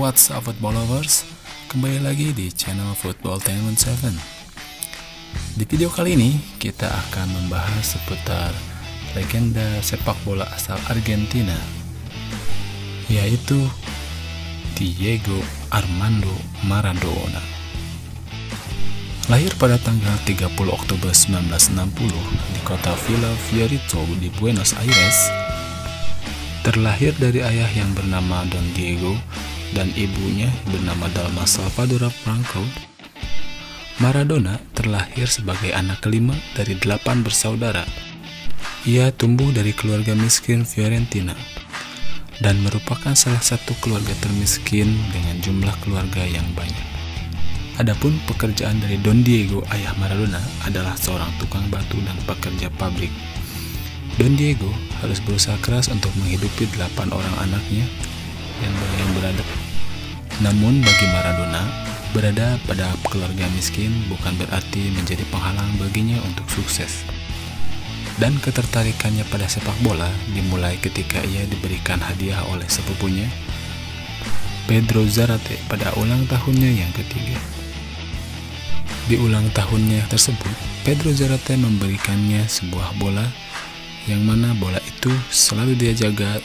What's up football lovers? Kembali lagi di channel Football 1017. Di video kali ini kita akan membahas seputar legenda sepak bola asal Argentina, yaitu Diego Armando Maradona. Lahir pada tanggal 30 Oktober 1960 di kota Villa Fiorito di Buenos Aires. Terlahir dari ayah yang bernama Don Diego dan ibunya bernama Dalma Salvadora Franco, Maradona terlahir sebagai anak kelima dari 8 bersaudara. Ia tumbuh dari keluarga miskin Fiorentina dan merupakan salah satu keluarga termiskin dengan jumlah keluarga yang banyak. Adapun pekerjaan dari Don Diego, ayah Maradona, adalah seorang tukang batu dan pekerja pabrik. Don Diego harus berusaha keras untuk menghidupi 8 orang anaknya yang berada. Namun bagi Maradona, berada pada keluarga miskin bukan berarti menjadi penghalang baginya untuk sukses. Dan ketertarikannya pada sepak bola dimulai ketika ia diberikan hadiah oleh sepupunya, Pedro Zarate, pada ulang tahunnya yang ketiga. Di ulang tahunnya tersebut, Pedro Zarate memberikannya sebuah bola yang mana bola itu selalu dia jaga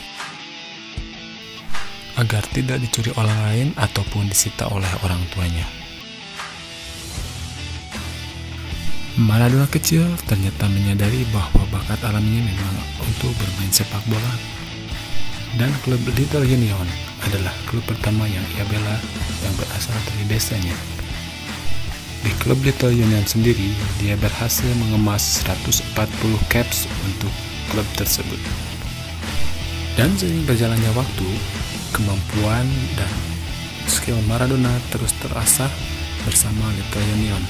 agar tidak dicuri orang lain ataupun disita oleh orang tuanya. Maradona kecil ternyata menyadari bahwa bakat alaminya memang untuk bermain sepak bola, dan klub Little Union adalah klub pertama yang ia bela yang berasal dari desanya. Di klub Little Union sendiri, dia berhasil mengemas 140 caps untuk klub tersebut. Dan seiring berjalannya waktu, kemampuan dan skill Maradona terus terasah bersama Little Union.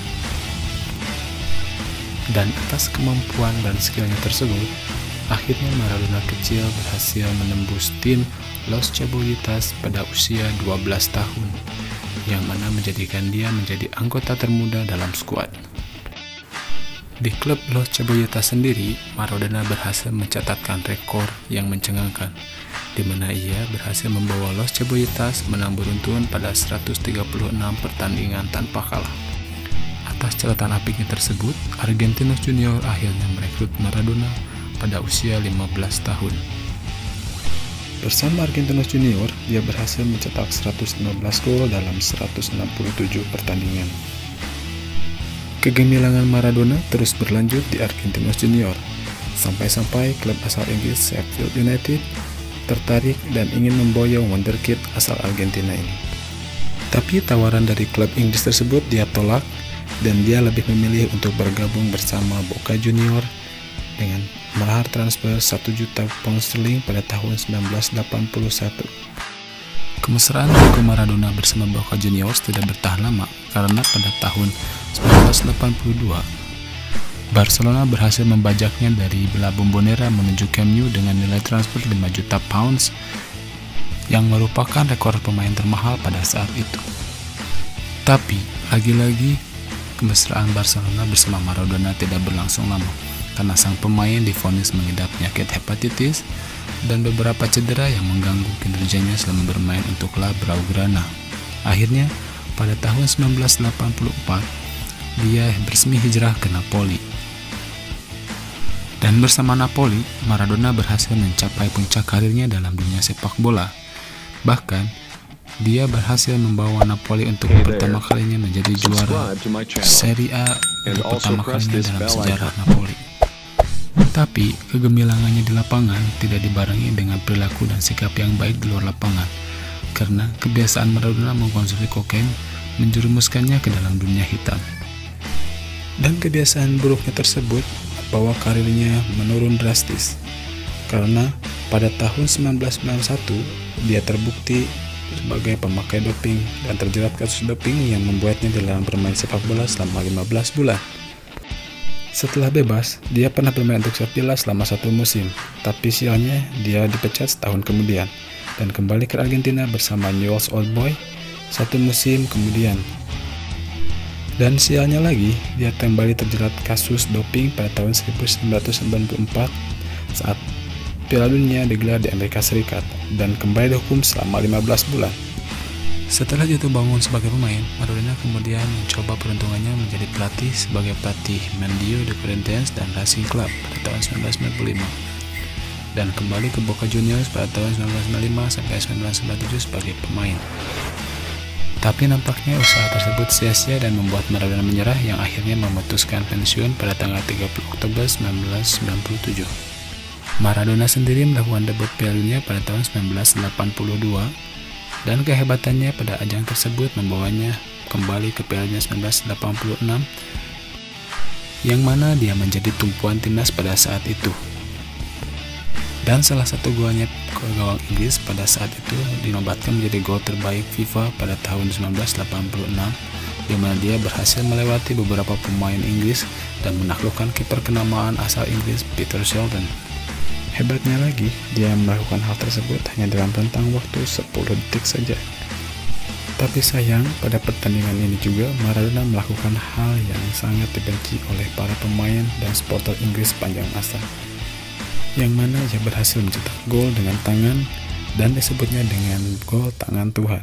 Dan atas kemampuan dan skillnya tersebut, akhirnya Maradona kecil berhasil menembus tim Los Cebollitas pada usia 12 tahun, yang mana menjadikan dia menjadi anggota termuda dalam skuad. Di klub Los Cebollitas sendiri, Maradona berhasil mencatatkan rekor yang mencengangkan, di mana ia berhasil membawa Los Cebollitas menang beruntun pada 136 pertandingan tanpa kalah. Atas catatan apiknya tersebut, Argentinos Junior akhirnya merekrut Maradona pada usia 15 tahun. Bersama Argentinos Junior, dia berhasil mencetak 115 gol dalam 167 pertandingan. Kegemilangan Maradona terus berlanjut di Argentinos Junior, sampai-sampai klub asal Inggris Sheffield United tertarik dan ingin memboyong wonderkid asal Argentina ini. Tapi tawaran dari klub Inggris tersebut dia tolak, dan dia lebih memilih untuk bergabung bersama Boca Junior dengan mahar transfer 1 juta pound sterling pada tahun 1981. Kemesraan Diego Maradona bersama Boca Juniors tidak bertahan lama karena pada tahun 1982 Barcelona berhasil membajaknya dari La Bombonera menuju Camp Nou dengan nilai transfer 5 juta pounds yang merupakan rekor pemain termahal pada saat itu. Tapi lagi-lagi kemesraan Barcelona bersama Maradona tidak berlangsung lama karena sang pemain divonis mengidap penyakit hepatitis dan beberapa cedera yang mengganggu kinerjanya selama bermain untuk La Blaugrana. Akhirnya, pada tahun 1984, dia bersemi hijrah ke Napoli. Dan bersama Napoli, Maradona berhasil mencapai puncak karirnya dalam dunia sepak bola. Bahkan, dia berhasil membawa Napoli untuk pertama kalinya menjadi juara Serie A untuk pertama kalinya dalam sejarah Napoli. Tapi kegemilangannya di lapangan tidak dibarengi dengan perilaku dan sikap yang baik di luar lapangan, karena kebiasaan Maradona mengkonsumsi kokain menjerumuskannya ke dalam dunia hitam. Dan kebiasaan buruknya tersebut membawa karirnya menurun drastis, karena pada tahun 1991 dia terbukti sebagai pemakai doping dan terjerat kasus doping yang membuatnya dilarang bermain sepak bola selama 15 bulan. Setelah bebas, dia pernah bermain untuk Sevilla selama 1 musim, tapi sialnya dia dipecat setahun kemudian dan kembali ke Argentina bersama Newell's Old Boys 1 musim kemudian. Dan sialnya lagi, dia kembali terjerat kasus doping pada tahun 1994 saat Piala Dunia digelar di Amerika Serikat dan kembali dihukum selama 15 bulan. Setelah jatuh bangun sebagai pemain, Maradona kemudian mencoba peruntungannya menjadi pelatih sebagai pelatih Mandio de Corinthians dan Racing Club pada tahun 1995, dan kembali ke Boca Juniors pada tahun 1995 sampai 1997 sebagai pemain. Tapi nampaknya usaha tersebut sia-sia dan membuat Maradona menyerah, yang akhirnya memutuskan pensiun pada tanggal 30 Oktober 1997. Maradona sendiri melakukan debut Piala Dunia pada tahun 1982, dan kehebatannya pada ajang tersebut membawanya kembali ke Piala Dunia 1986, yang mana dia menjadi tumpuan timnas pada saat itu. Dan salah satu golnya ke gawang Inggris pada saat itu dinobatkan menjadi gol terbaik FIFA pada tahun 1986, di mana dia berhasil melewati beberapa pemain Inggris dan menaklukkan kiper kenamaan asal Inggris Peter Shilton. Hebatnya lagi, dia melakukan hal tersebut hanya dalam rentang waktu 10 detik saja. Tapi sayang, pada pertandingan ini juga Maradona melakukan hal yang sangat dibenci oleh para pemain dan supporter Inggris sepanjang masa, yang mana ia berhasil mencetak gol dengan tangan dan disebutnya dengan gol tangan Tuhan.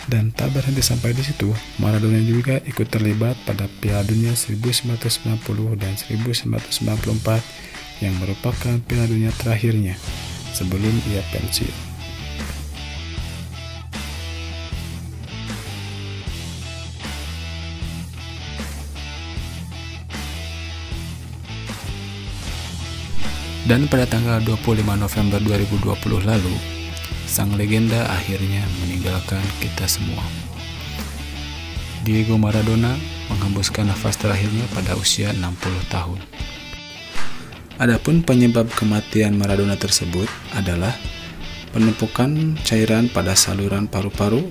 Dan tak berhenti sampai di situ, Maradona juga ikut terlibat pada Piala Dunia 1990 dan 1994 yang merupakan Piala Dunia terakhirnya sebelum ia pensiun. Dan pada tanggal 25 November 2020 lalu, sang legenda akhirnya meninggalkan kita semua. Diego Maradona menghembuskan nafas terakhirnya pada usia 60 tahun. Adapun penyebab kematian Maradona tersebut adalah penumpukan cairan pada saluran paru-paru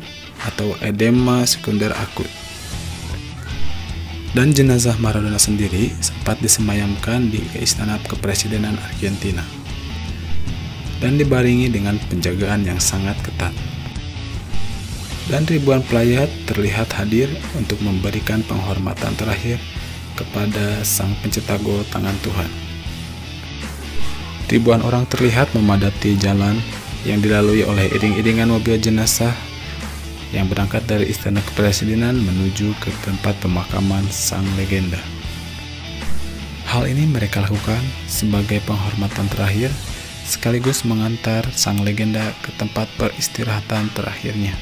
atau edema sekunder akut. Dan jenazah Maradona sendiri sempat disemayamkan di Istana Kepresidenan Argentina dan dibaringi dengan penjagaan yang sangat ketat. Dan ribuan pelayat terlihat hadir untuk memberikan penghormatan terakhir kepada sang pencetak gol tangan Tuhan. Ribuan orang terlihat memadati jalan yang dilalui oleh iring-iringan mobil jenazah yang berangkat dari Istana Kepresidenan menuju ke tempat pemakaman sang legenda. Hal ini mereka lakukan sebagai penghormatan terakhir sekaligus mengantar sang legenda ke tempat peristirahatan terakhirnya.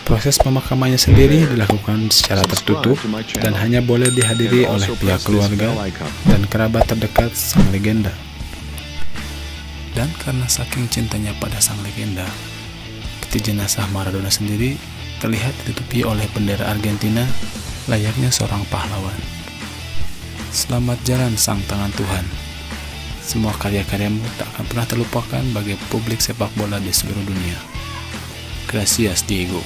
Proses pemakamannya sendiri dilakukan secara tertutup dan hanya boleh dihadiri oleh pihak keluarga dan kerabat terdekat sang legenda. Dan karena saking cintanya pada sang legenda, peti jenazah Maradona sendiri terlihat ditutupi oleh bendera Argentina layaknya seorang pahlawan. Selamat jalan sang tangan Tuhan. Semua karya-karyamu tak akan pernah terlupakan bagi publik sepak bola di seluruh dunia. Gracias, Diego.